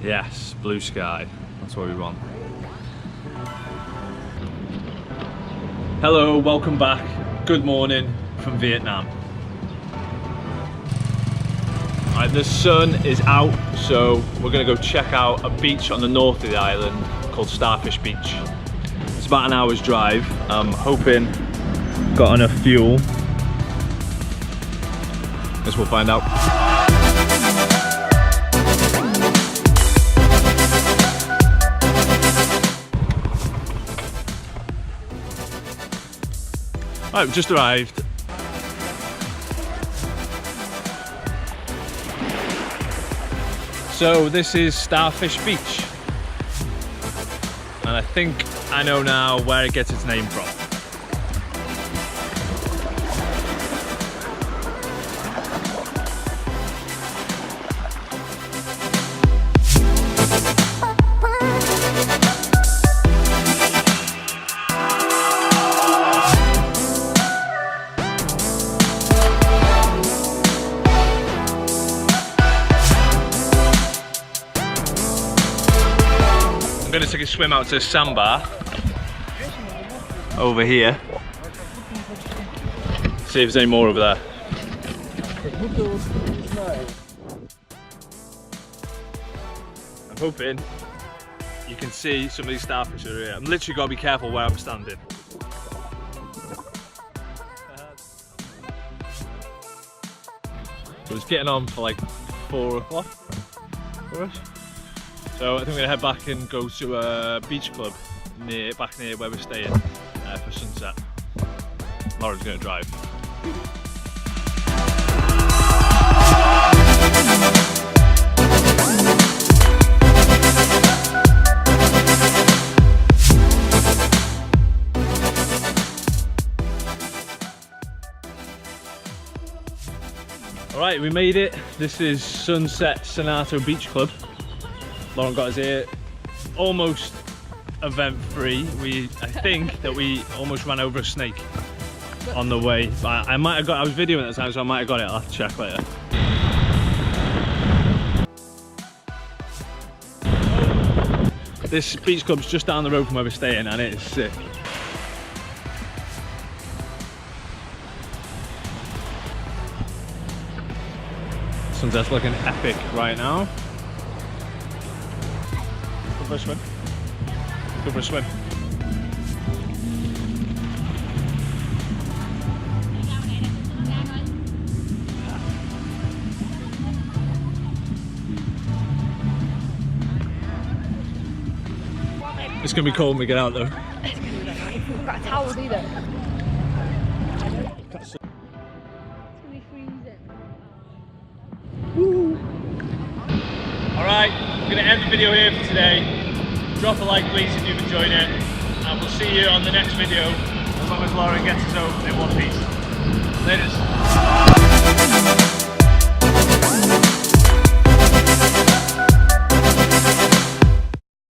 Yes, blue sky. That's what we want. Hello, welcome back. Good morning from Vietnam. Alright, the sun is out, so we're gonna go check out a beach on the north of the island called Starfish Beach. It's about an hour's drive. I'm hoping got enough fuel. Guess we'll find out. Right, we've just arrived. So this is Starfish Beach. And I think I know now where it gets its name from. I'm going to take a swim out to the sandbar over here. See if there's any more over there. I'm hoping you can see some of these starfish over here. I'm literally got to be careful where I'm standing. So it's getting on for like 4 o'clock for us. So I think we're gonna head back and go to a beach club back near where we're staying for sunset. Lauren's gonna drive. All right, we made it. This is Sunset Sanato Beach Club. Lauren got us here, almost event free. I think that we almost ran over a snake on the way. But I was videoing at the time, so I might have got it. I'll have to check later. This beach club's just down the road from where we're staying, and it is sick. Sunset's looking epic right now. Go for a swim. Go for a swim. It's gonna be cold when we get out though. We've got a towel either. It's gonna be freezing. Alright, I'm gonna end the video here for today. Drop a like please if you've enjoyed it, and we'll see you on the next video as long as Lauren gets us home in one piece. Laters.